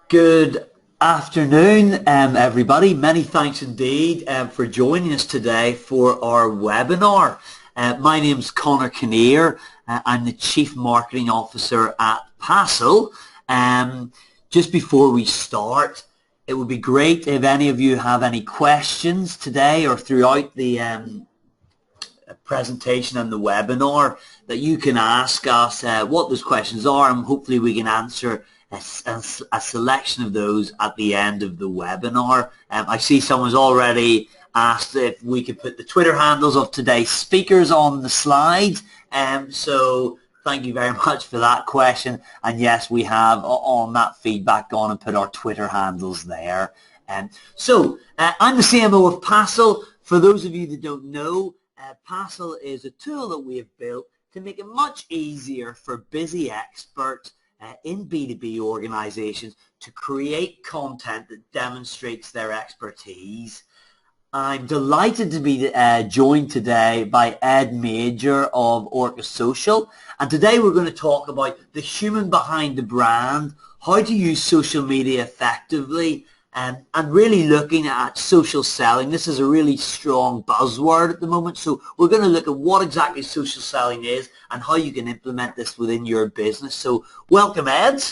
Good afternoon, everybody. Many thanks indeed for joining us today for our webinar. My name's Conor Kinnear. I'm the Chief Marketing Officer at Passel. Just before we start, it would be great if any of you have any questions today or throughout the presentation and the webinar that you can ask us what those questions are, and hopefully we can answer a selection of those at the end of the webinar. I see someone's already asked if we could put the Twitter handles of today's speakers on the slide. So thank you very much for that question. And yes, we have on that feedback gone and put our Twitter handles there. I'm the CMO of Passel. For those of you that don't know, Passel is a tool that we have built to make it much easier for busy experts in B2B organizations to create content that demonstrates their expertise. I'm delighted to be joined today by Ed Major of Orca Social, and today we're going to talk about the human behind the brand, how to use social media effectively, and really looking at social selling. This is a really strong buzzword at the moment, so we're going to look at what exactly social selling is and how you can implement this within your business. So welcome, Ed.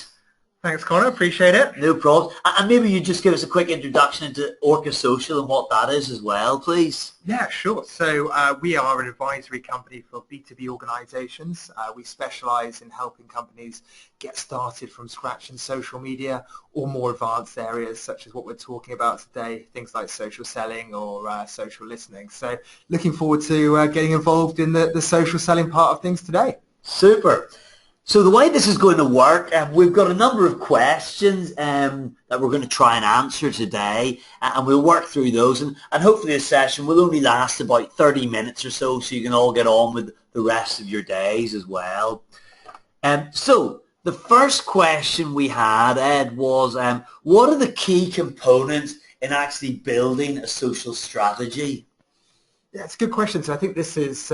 Thanks, Conor. Appreciate it. No problem. And maybe you just give us a quick introduction into Orca Social and what that is as well, please. Yeah, sure. So we are an advisory company for B2B organizations. We specialize in helping companies get started from scratch in social media or more advanced areas such as what we're talking about today, things like social selling or social listening. So looking forward to getting involved in the social selling part of things today. Super. So the way this is going to work, we've got a number of questions that we're going to try and answer today, and we'll work through those, and hopefully this session will only last about 30 minutes or so you can all get on with the rest of your days as well. So the first question we had, Ed, was what are the key components in actually building a social strategy? Yeah, it's a good question. So I think this is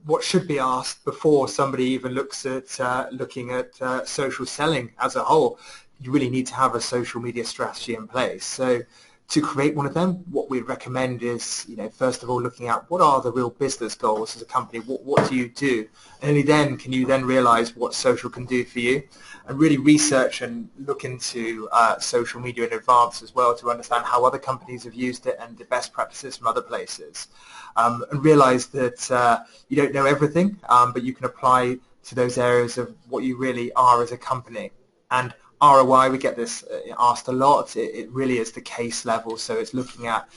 what should be asked before somebody even looks at looking at social selling as a whole. You really need to have a social media strategy in place. So to create one of them, what we recommend is, first of all, looking at what are the real business goals as a company. What do you do? And only then can you then realize what social can do for you, and really research and look into social media in advance as well to understand how other companies have used it and the best practices from other places. And realize that you don't know everything, but you can apply to those areas of what you really are as a company. And ROI, we get this asked a lot. It really is the case level, so it's looking at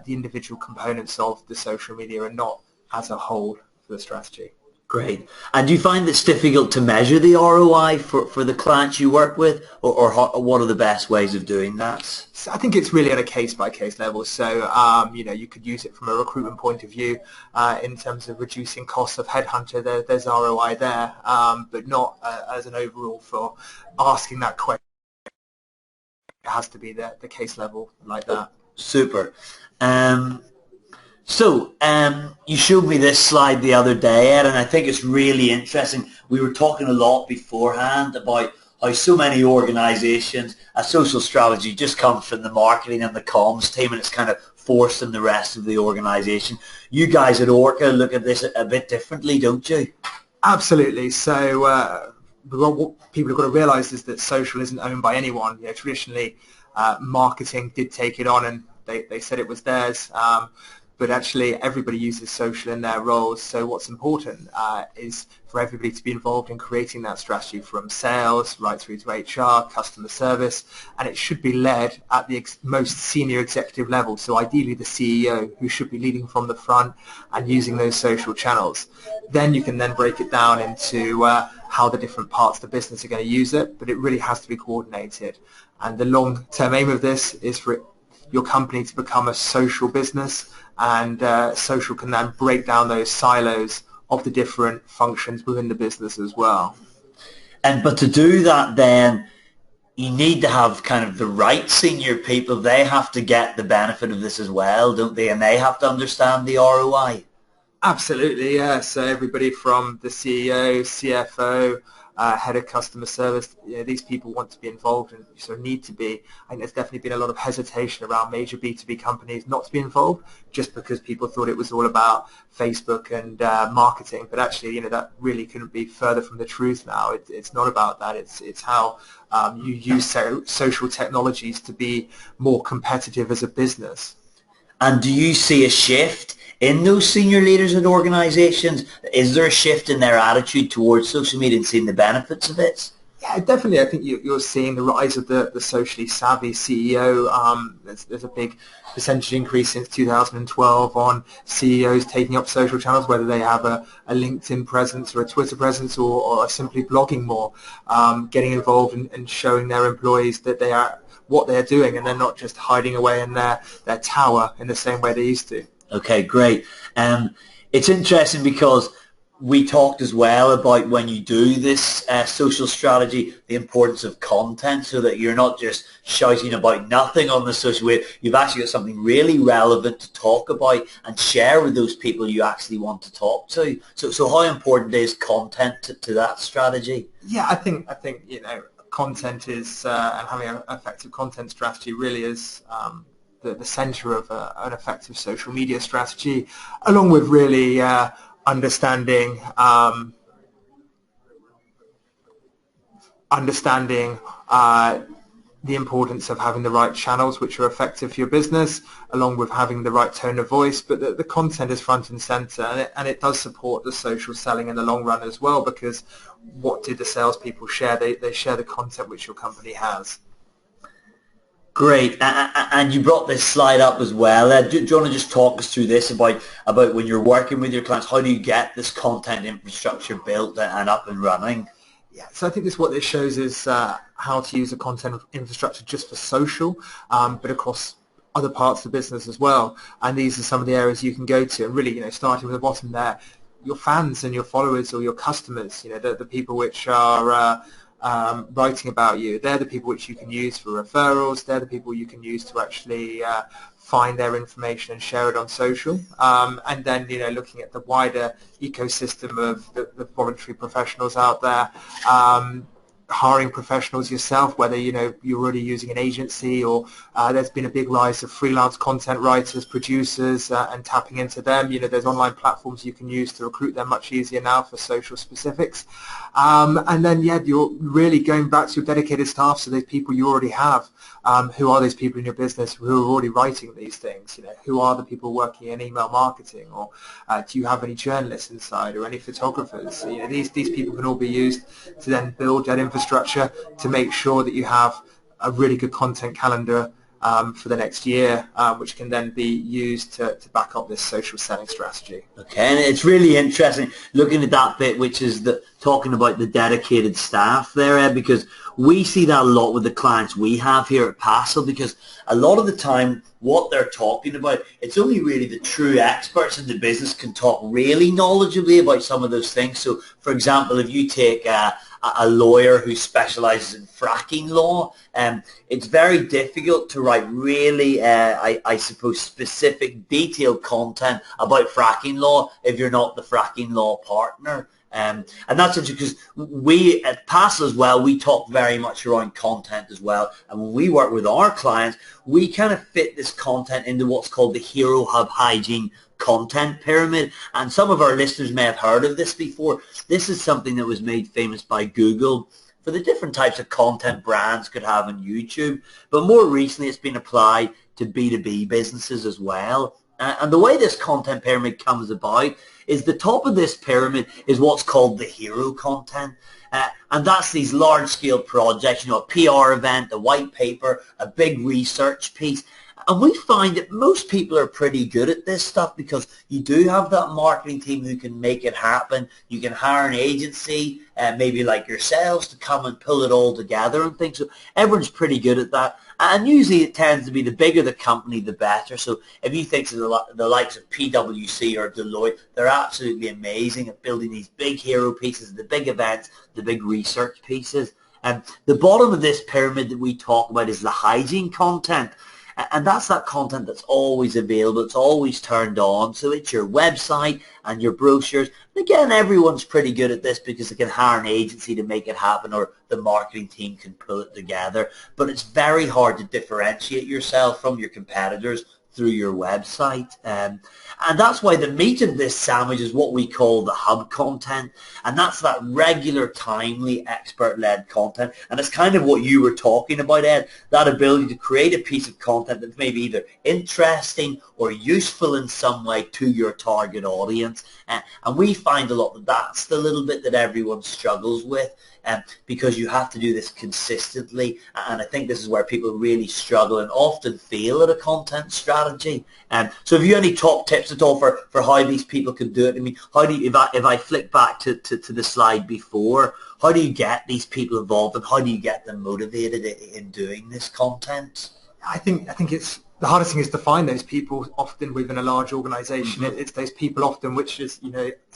the individual components of the social media and not as a whole for the strategy. Great. And do you find it's difficult to measure the ROI for the clients you work with, or what are the best ways of doing that? So I think it's really at a case-by-case level. So, you could use it from a recruitment point of view in terms of reducing costs of headhunter. There's ROI there, but not as an overall for asking that question. It has to be the case level like that. Super. So you showed me this slide the other day, Ed, and I think it's really interesting. We were talking a lot beforehand about how so many organizations, a social strategy just comes from the marketing and the comms team, and it's kind of forced in the rest of the organization. You guys at Orca look at this a bit differently, don't you? Absolutely. So what people have got to realize is that social isn't owned by anyone. Traditionally, marketing did take it on, and they said it was theirs. But actually everybody uses social in their roles. So what's important is for everybody to be involved in creating that strategy, from sales right through to HR, customer service, and it should be led at the most senior executive level. So ideally the CEO, who should be leading from the front and using those social channels. Then you can then break it down into how the different parts of the business are going to use it, but it really has to be coordinated. And the long-term aim of this is for your company to become a social business, and social can then break down those silos of the different functions within the business as well. But to do that, then you need to have kind of the right senior people. They have to get the benefit of this as well, don't they? And they have to understand the ROI. Absolutely, yeah. So everybody from the CEO, CFO, head of customer service. These people want to be involved and sort of need to be. I think there's definitely been a lot of hesitation around major B2B companies not to be involved, just because people thought it was all about Facebook and marketing. But actually, that really couldn't be further from the truth now. It's not about that. It's how you use social technologies to be more competitive as a business. And do you see a shift in those senior leaders at organizations? Is there a shift in their attitude towards social media and seeing the benefits of it? Yeah, definitely. I think you're seeing the rise of the socially savvy CEO. There's a big percentage increase since 2012 on CEOs taking up social channels, whether they have a LinkedIn presence or a Twitter presence or are simply blogging more, getting involved and showing their employees that they are what they're doing and they're not just hiding away in their tower in the same way they used to. Okay, great. It's interesting because we talked as well about when you do this social strategy, the importance of content, so that you're not just shouting about nothing on the social media. You've actually got something really relevant to talk about and share with those people you actually want to talk to. So how important is content to that strategy? Yeah, I think content is and having an effective content strategy really is the center of an effective social media strategy, along with really understanding the importance of having the right channels which are effective for your business, along with having the right tone of voice. But the content is front and center, and it does support the social selling in the long run as well, because what do the salespeople share? They share the content which your company has. Great, and you brought this slide up as well. Do you want to just talk us through this about when you're working with your clients, how do you get this content infrastructure built and up and running? Yeah, so I think what this shows is how to use a content infrastructure just for social, but across other parts of the business as well. And these are some of the areas you can go to. And really, starting with the bottom there, your fans and your followers or your customers, the people which are writing about you, they're the people which you can use for referrals. They're the people you can use to actually find their information and share it on social. And then, looking at the wider ecosystem of the voluntary professionals out there, hiring professionals yourself, whether you're already using an agency or there's been a big rise of freelance content writers, producers, and tapping into them. There's online platforms you can use to recruit them much easier now for social specifics. And then you're really going back to your dedicated staff, so those people you already have. Who are those people in your business who are already writing these things? Who are the people working in email marketing, or do you have any journalists inside or any photographers? These people can all be used to then build that infrastructure to make sure that you have a really good content calendar for the next year, which can then be used to back up this social selling strategy. Okay, and it's really interesting looking at that bit, which is talking about the dedicated staff there, Ed, because we see that a lot with the clients we have here at Passel, because a lot of the time what they're talking about, it's only really the true experts in the business can talk really knowledgeably about some of those things. So, for example, if you take a lawyer who specializes in fracking law, it's very difficult to write really, I suppose, specific detailed content about fracking law if you're not the fracking law partner. And that's interesting because we at Passel as well, we talk very much around content as well. And when we work with our clients, we kind of fit this content into what's called the Hero Hub Hygiene content pyramid. And some of our listeners may have heard of this before. This is something that was made famous by Google for the different types of content brands could have on YouTube. But more recently, it's been applied to B2B businesses as well. And the way this content pyramid comes about is the top of this pyramid is what's called the hero content. And that's these large-scale projects, a PR event, a white paper, a big research piece. And we find that most people are pretty good at this stuff because you do have that marketing team who can make it happen. You can hire an agency, maybe like yourselves, to come and pull it all together and things. So everyone's pretty good at that. And usually it tends to be the bigger the company, the better. So if you think of the likes of PwC or Deloitte, they're absolutely amazing at building these big hero pieces, the big events, the big research pieces. And the bottom of this pyramid that we talk about is the hygiene content. And that's that content that's always available. It's always turned on. So it's your website and your brochures. And again, everyone's pretty good at this because they can hire an agency to make it happen, or the marketing team can pull it together. But it's very hard to differentiate yourself from your competitors through your website. And that's why the meat of this sandwich is what we call the hub content. And that's that regular, timely, expert-led content. And it's kind of what you were talking about, Ed, that ability to create a piece of content that's maybe either interesting or useful in some way to your target audience. And we find a lot that that's the little bit that everyone struggles with. Because you have to do this consistently, and I think this is where people really struggle and often fail at a content strategy. So have you any top tips at all for how these people can do it? I mean, how do you, if I flick back to the slide before, how do you get these people involved, and how do you get them motivated in doing this content? I think it's the hardest thing is to find those people often within a large organization. It's those people often which is,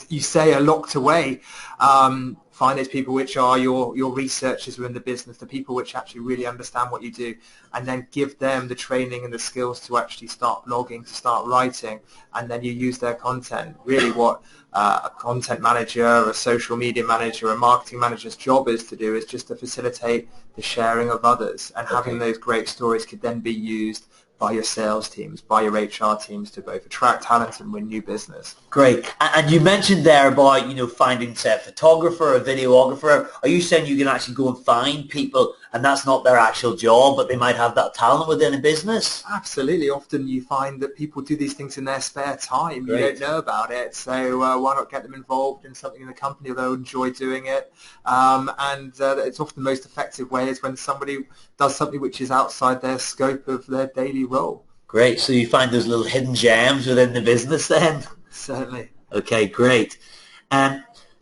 you say are locked away. Find those people which are your researchers within the business, the people which actually really understand what you do, and then give them the training and the skills to actually start blogging, to start writing, and then you use their content. Really what a content manager, a social media manager, a marketing manager's job is to do is just to facilitate the sharing of others, and having those great stories could then be used by your sales teams, by your HR teams to both attract talent and win new business. Great. And you mentioned there about, finding, say, a photographer, a videographer. Are you saying you can actually go and find people and that's not their actual job, but they might have that talent within a business? Absolutely. Often you find that people do these things in their spare time. Great. You don't know about it. So why not get them involved in something in the company they'll enjoy doing it? It's often the most effective way is when somebody does something which is outside their scope of their daily role. Great. So you find those little hidden gems within the business then? Certainly. Okay, great.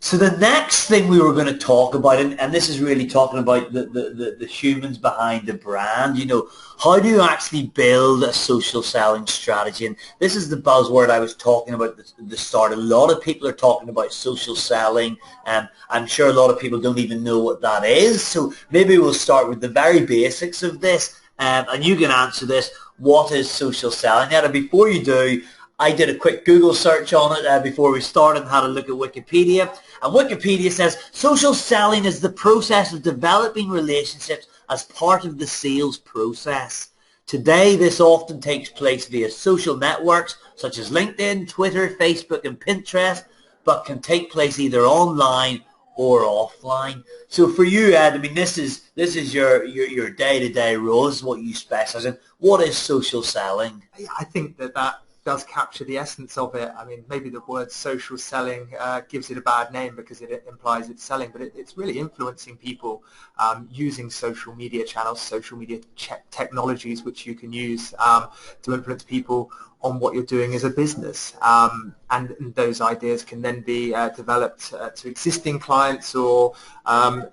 So the next thing we were going to talk about, and this is really talking about the humans behind the brand, how do you actually build a social selling strategy? And this is the buzzword I was talking about at the start. A lot of people are talking about social selling, and I'm sure a lot of people don't even know what that is. So maybe we'll start with the very basics of this, and you can answer this. What is social selling? Now, before you do, I did a quick Google search on it before we started and had a look at Wikipedia. And Wikipedia says, social selling is the process of developing relationships as part of the sales process. Today, this often takes place via social networks such as LinkedIn, Twitter, Facebook, and Pinterest, but can take place either online or offline. So for you, Ed, I mean, this is your day-to-day role. This is what you specialize in. What is social selling? I think that does capture the essence of it. I mean, maybe the word social selling gives it a bad name because it implies it's selling, but it's really influencing people using social media channels, social media technologies which you can use to influence people on what you're doing as a business. And those ideas can then be developed to existing clients or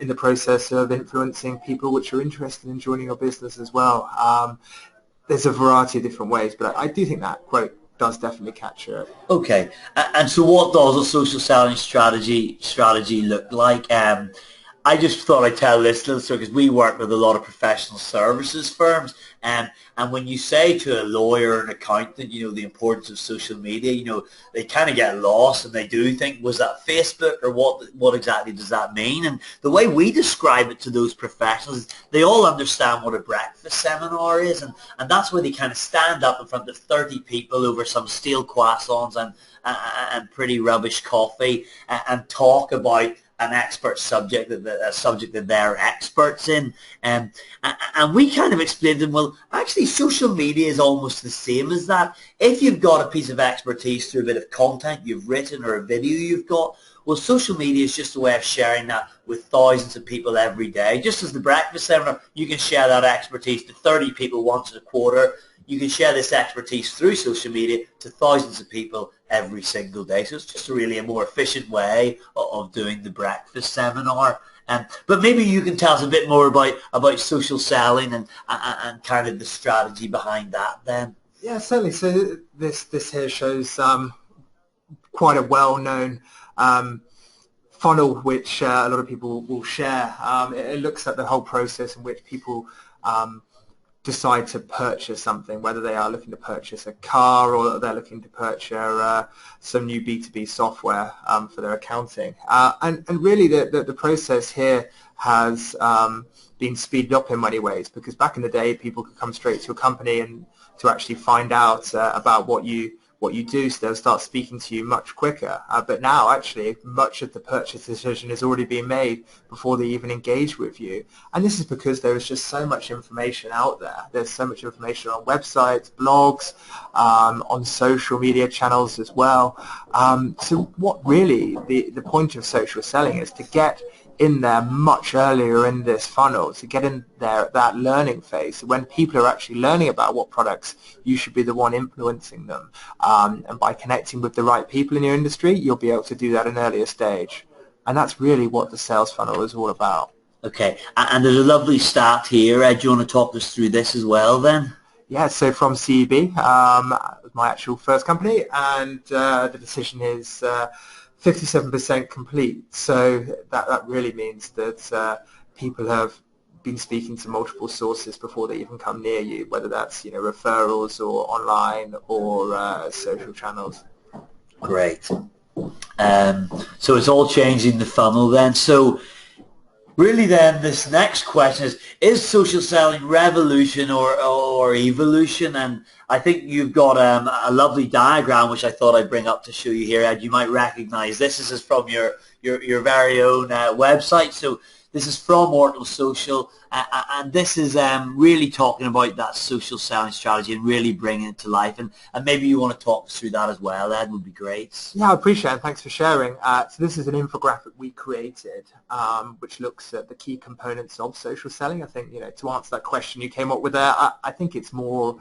in the process of influencing people which are interested in joining your business as well. There's a variety of different ways, but I do think that quote does definitely capture it. Okay, and so what does a social selling strategy look like? I just thought I'd tell this little story because we work with a lot of professional services firms, and when you say to a lawyer or an accountant, the importance of social media, they kind of get lost and they do think, was that Facebook or what exactly does that mean? And the way we describe it to those professionals is they all understand what a breakfast seminar is, and that's where they kind of stand up in front of 30 people over some stale croissants and pretty rubbish coffee and talk about an expert subject, a subject that they're experts in. And we kind of explained to them, well, actually social media is almost the same as that. If you've got a piece of expertise through a bit of content you've written or a video you've got, well, social media is just a way of sharing that with thousands of people every day. Just as the breakfast seminar, you can share that expertise to 30 people once a quarter. You can share this expertise through social media to thousands of people every single day. So it's just really a more efficient way of doing the breakfast seminar. But maybe you can tell us a bit more about social selling and kind of the strategy behind that then. Yeah, certainly. So this here shows quite a well-known funnel which a lot of people will share. It looks at the whole process in which people decide to purchase something, whether they are looking to purchase a car or they're looking to purchase some new B2B software for their accounting. And really the process here has been speeded up in many ways, because back in the day people could come straight to a company and to actually find out about what you do, so they'll start speaking to you much quicker. But now, actually, much of the purchase decision has already been made before they even engage with you. And this is because there is just so much information out there. There's so much information on websites, blogs, on social media channels as well. So what really the point of social selling is to get in there much earlier in this funnel, to get in there at that learning phase when people are actually learning about what products. You should be the one influencing them, and by connecting with the right people in your industry, you'll be able to do that at an earlier stage. And that's really what the sales funnel is all about. Okay, and there's a lovely stat here. Do you want to talk us through this as well then? Yeah, so from CEB, my actual first company, and the decision is 57% complete. So that really means that people have been speaking to multiple sources before they even come near you, whether that's referrals or online or social channels. Great. So it's all changing the funnel then. So really then this next question is social selling revolution or evolution? And I think you've got a lovely diagram which I thought I'd bring up to show you here, Ed. You might recognize this. This is from your very own website. So this is from Ordinal Social, and this is really talking about that social selling strategy and really bringing it to life. And maybe you want to talk us through that as well, Ed, would be great. Yeah, I appreciate it. Thanks for sharing. So this is an infographic we created, which looks at the key components of social selling. I think, to answer that question you came up with there, I think it's more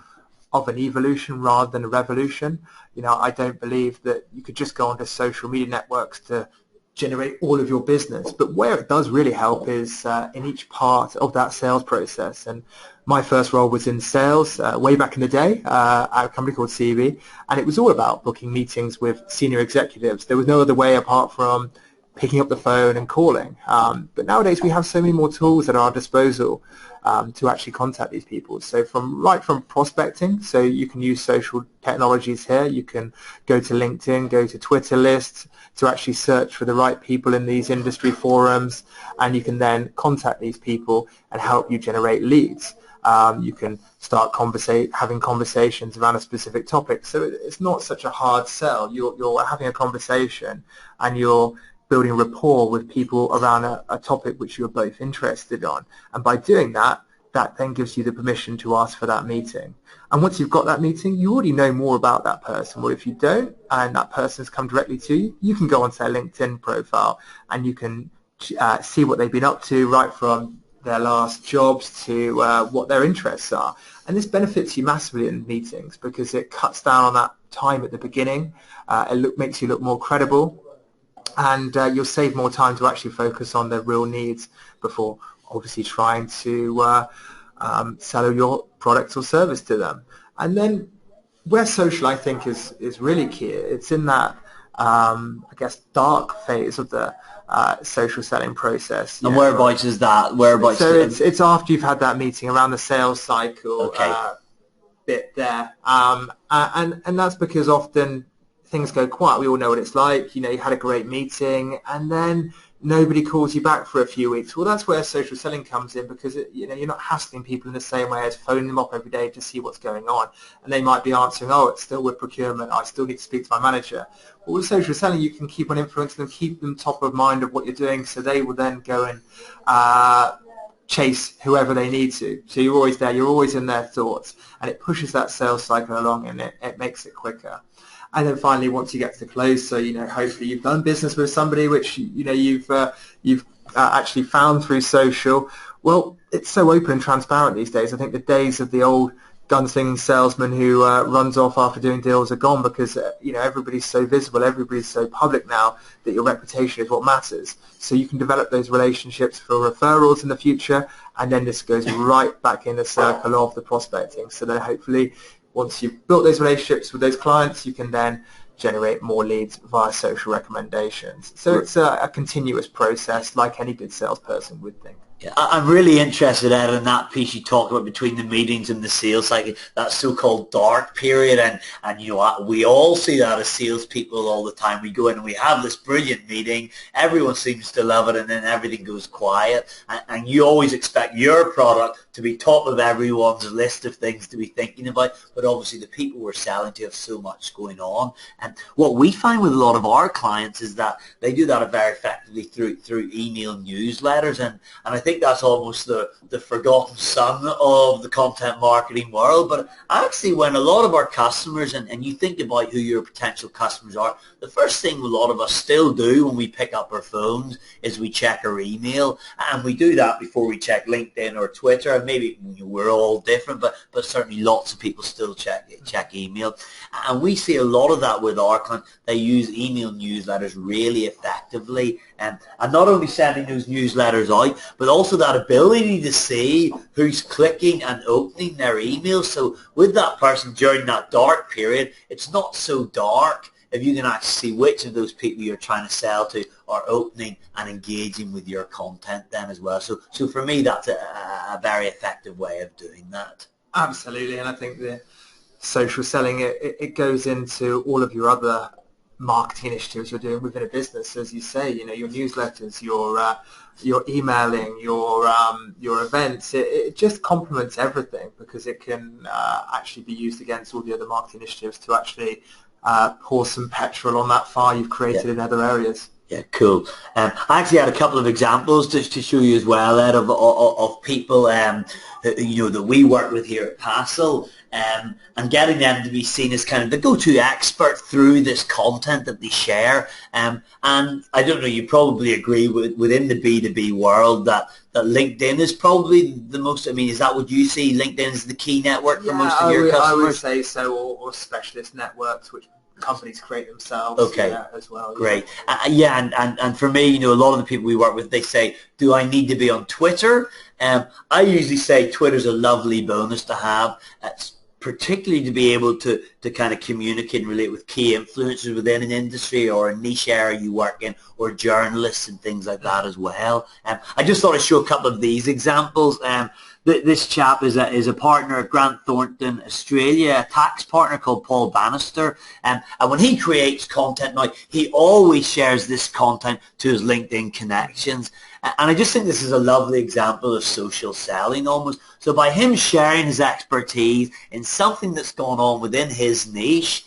of an evolution rather than a revolution. I don't believe that you could just go onto social media networks to generate all of your business, but where it does really help is in each part of that sales process. And my first role was in sales way back in the day at a company called CEB, and it was all about booking meetings with senior executives. There was no other way apart from picking up the phone and calling. But nowadays we have so many more tools at our disposal to actually contact these people. So right from prospecting, so you can use social technologies here. You can go to LinkedIn, go to Twitter lists to actually search for the right people in these industry forums, and you can then contact these people and help you generate leads. You can start having conversations around a specific topic. So it's not such a hard sell. You're having a conversation and you're building rapport with people around a topic which you're both interested on. And by doing that, that then gives you the permission to ask for that meeting. And once you've got that meeting, you already know more about that person. Well, if you don't, and that person's come directly to you, you can go onto their LinkedIn profile and you can see what they've been up to, right from their last jobs to what their interests are. And this benefits you massively in meetings because it cuts down on that time at the beginning. It makes you look more credible, and you'll save more time to actually focus on their real needs before obviously trying to sell your product or service to them. And then where social, I think, is really key, it's in that, I guess, dark phase of the social selling process. And whereabouts is that? Whereabouts? So it's after you've had that meeting, around the sales cycle bit there. And that's because often things go quiet. We all know what it's like. You had a great meeting and then nobody calls you back for a few weeks. Well, that's where social selling comes in, because you're not hassling people in the same way as phoning them up every day to see what's going on. And they might be answering, oh, it's still with procurement. I still need to speak to my manager. But with social selling, you can keep on influencing them, keep them top of mind of what you're doing, so they will then go and chase whoever they need to. So you're always there. You're always in their thoughts. And it pushes that sales cycle along, and it makes it quicker. And then finally, once you get to close, so hopefully you've done business with somebody which you've actually found through social. Well, it's so open and transparent these days. I think the days of the old gunslinging salesman who runs off after doing deals are gone, because everybody's so visible, everybody's so public now that your reputation is what matters. So you can develop those relationships for referrals in the future, and then this goes right back in the circle of the prospecting. So then hopefully, once you've built those relationships with those clients, you can then generate more leads via social recommendations. So it's a continuous process, like any good salesperson would think. I'm really interested, Ed, in that piece you talked about between the meetings and the sales cycle, that so-called dark period, and you know, we all see that as salespeople all the time. We go in and we have this brilliant meeting, everyone seems to love it, and then everything goes quiet, and you always expect your product to be top of everyone's list of things to be thinking about, but obviously the people we're selling to have so much going on. And what we find with a lot of our clients is that they do that very effectively through email newsletters, and I think that's almost the forgotten son of the content marketing world. But actually, when a lot of our customers, and you think about who your potential customers are, the first thing a lot of us still do when we pick up our phones is we check our email, and we do that before we check LinkedIn or Twitter. And maybe we're all different, but certainly lots of people still check email. And we see a lot of that with our clients. They use email newsletters really effectively, and not only sending those newsletters out, but also that ability to see who's clicking and opening their emails. So with that person during that dark period, it's not so dark if you can actually see which of those people you're trying to sell to are opening and engaging with your content then as well. So for me, that's a very effective way of doing that. Absolutely, and I think the social selling, it goes into all of your other marketing initiatives you're doing within a business, as you say, you know, your newsletters, your emailing, your events. It just complements everything, because it can actually be used against all the other marketing initiatives to actually pour some petrol on that fire you've created in other areas. Yeah, cool. I actually had a couple of examples just to show you as well, Ed, of people you know, that we work with here at Passel, and getting them to be seen as kind of the go-to expert through this content that they share. And I don't know, you probably agree within the B2B world that LinkedIn is probably the most, I mean, is that what you see? LinkedIn is the key network for most of your customers? I would say so, or specialist networks, which companies create themselves. Okay, as well. Great. Yeah, and for me, you know, a lot of the people we work with, they say, do I need to be on Twitter? I usually say Twitter's a lovely bonus to have. Particularly to be able to kind of communicate and relate with key influencers within an industry or a niche area you work in, or journalists and things like that as well. I just thought I'd show a couple of these examples. This chap is a partner at Grant Thornton Australia, a tax partner called Paul Bannister, and when he creates content now, he always shares this content to his LinkedIn connections. And I just think this is a lovely example of social selling almost. So by him sharing his expertise in something that's gone on within his niche,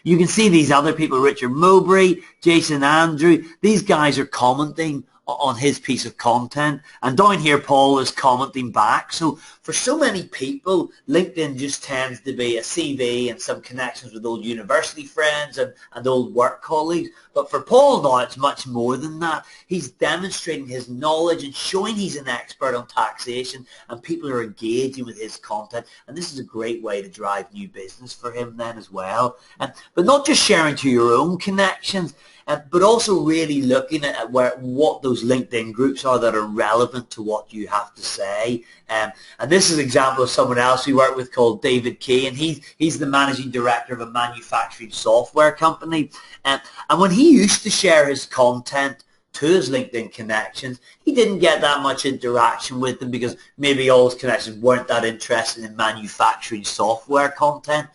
you can see these other people, Richard Mowbray, Jason Andrew, these guys are commenting on his piece of content, and down here Paul is commenting back. So for so many people, LinkedIn just tends to be a CV and some connections with old university friends and old work colleagues. But for Paul now, it's much more than that. He's demonstrating his knowledge and showing he's an expert on taxation, and people are engaging with his content, and this is a great way to drive new business for him then as well. But not just sharing to your own connections, but also really looking at what those LinkedIn groups are that are relevant to what you have to say. And this is an example of someone else we work with called David Key, and he's the managing director of a manufacturing software company. And when he used to share his content to his LinkedIn connections, he didn't get that much interaction with them because maybe all his connections weren't that interested in manufacturing software content.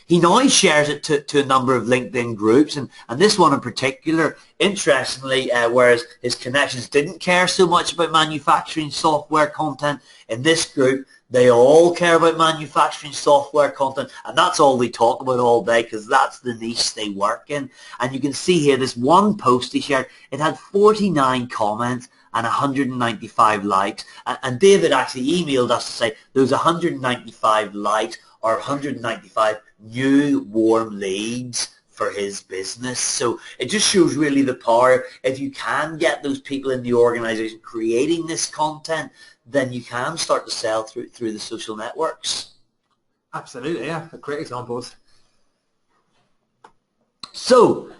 He now shares it to a number of LinkedIn groups, and this one in particular, interestingly, whereas his connections didn't care so much about manufacturing software content, in this group, they all care about manufacturing software content, and that's all they talk about all day because that's the niche they work in. And you can see here this one post he shared, it had 49 comments and 195 likes. And David actually emailed us to say those 195 likes are 195 new warm leads for his business. So it just shows really the power. If you can get those people in the organization creating this content, then you can start to sell through the social networks. Absolutely, yeah. Great examples. So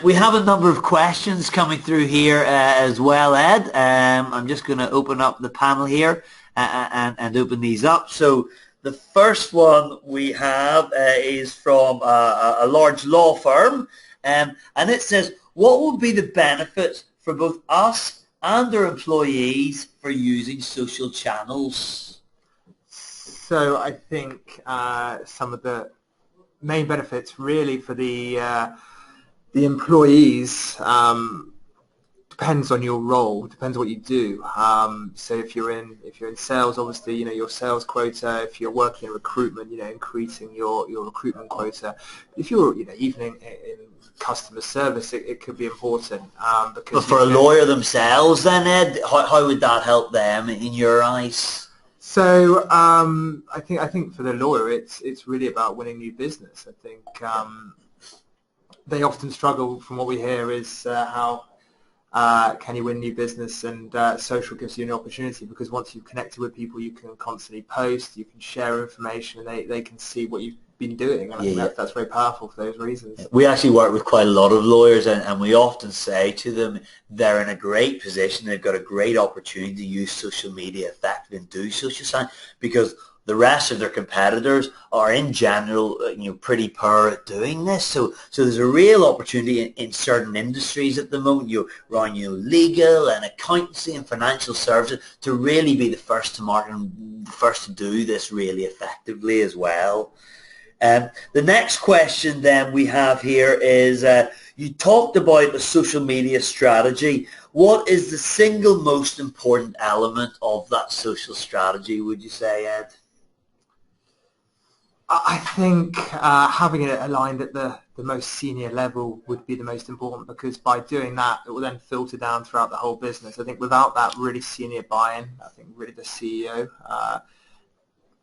we have a number of questions coming through here as well, Ed. I'm just going to open up the panel here and open these up. So the first one we have is from a large law firm, and it says, what would be the benefits for both us and their employees for using social channels? So I think some of the main benefits really for the employees depends on your role, depends on what you do. So if you're in sales, obviously, your sales quota. If you're working in recruitment, increasing your recruitment quota. If you're, even in customer service, it could be important. Because but for a lawyer themselves, then Ed, how would that help them in your eyes? So I think for the lawyer, it's really about winning new business. I think they often struggle. From what we hear, is how can you win new business, and social gives you an opportunity, because once you've connected with people, you can constantly post, you can share information, and they can see what you've been doing, and I think that's very powerful for those reasons. We actually work with quite a lot of lawyers, and we often say to them they're in a great position, they've got a great opportunity to use social media effectively and do social science, because the rest of their competitors are in general, pretty poor at doing this. So there's a real opportunity in certain industries at the moment, around legal and accountancy and financial services, to really be the first to market and the first to do this really effectively as well. The next question then we have here is, you talked about the social media strategy. What is the single most important element of that social strategy, would you say, Ed? I think having it aligned at the most senior level would be the most important, because by doing that, it will then filter down throughout the whole business. I think without that really senior buy-in, I think really the CEO,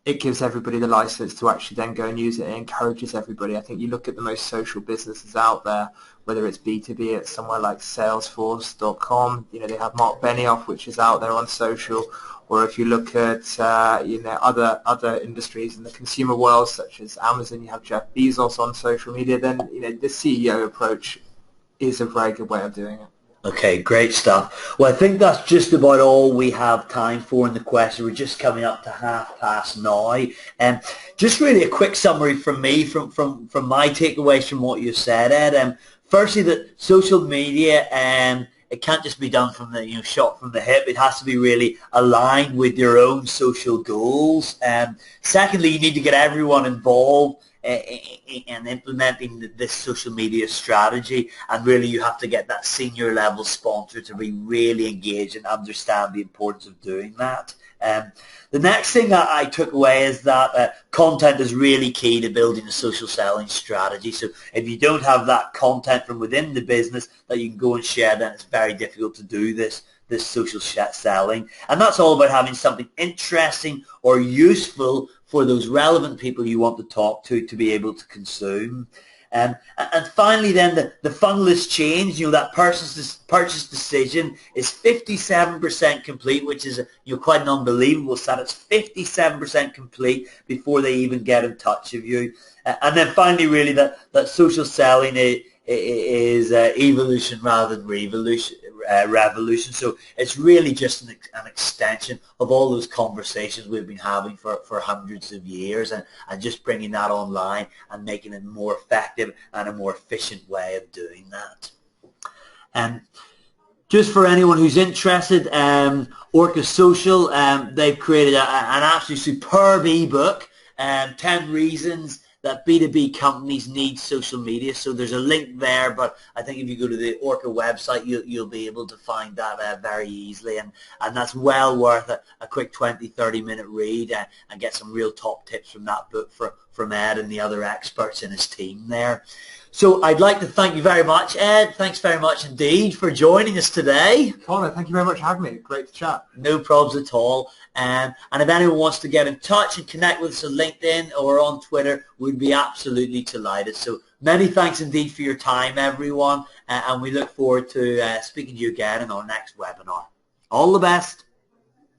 it gives everybody the license to actually then go and use it. It encourages everybody. I think you look at the most social businesses out there, whether it's B2B at somewhere like Salesforce.com, they have Mark Benioff, which is out there on social. Or if you look at other industries in the consumer world, such as Amazon, you have Jeff Bezos on social media. Then the CEO approach is a very good way of doing it. Okay, great stuff. Well, I think that's just about all we have time for in the question. We're just coming up to 9:30 now. And just really a quick summary from me, from my takeaways from what you said, Ed. Firstly, that social media, it can't just be done from the shot from the hip. It has to be really aligned with your own social goals. Secondly, you need to get everyone involved in implementing this social media strategy, and really you have to get that senior level sponsor to be really engaged and understand the importance of doing that. The next thing I took away is that content is really key to building a social selling strategy. So if you don't have that content from within the business that you can go and share, then it's very difficult to do this social selling. And that's all about having something interesting or useful for those relevant people you want to talk to be able to consume. And finally then, the funnel is changed. That purchase decision is 57% complete, which is quite an unbelievable stat. It's 57% complete before they even get in touch with you. And then finally, really, that social selling is evolution rather than revolution. So it's really just an extension of all those conversations we've been having for hundreds of years, and just bringing that online and making it more effective and a more efficient way of doing that. And just for anyone who's interested, Orca Social, they've created an absolutely superb ebook, 10 reasons that B2B companies need social media. So there's a link there, but I think if you go to the Orca website, you'll be able to find that very easily, and that's well worth a quick 20-30 minute read, and get some real top tips from that book from Ed and the other experts in his team there. So I'd like to thank you very much, Ed. Thanks very much indeed for joining us today. Connor, thank you very much for having me. Great to chat. No problems at all. And if anyone wants to get in touch and connect with us on LinkedIn or on Twitter, we'd be absolutely delighted. So many thanks indeed for your time, everyone. And we look forward to speaking to you again in our next webinar. All the best.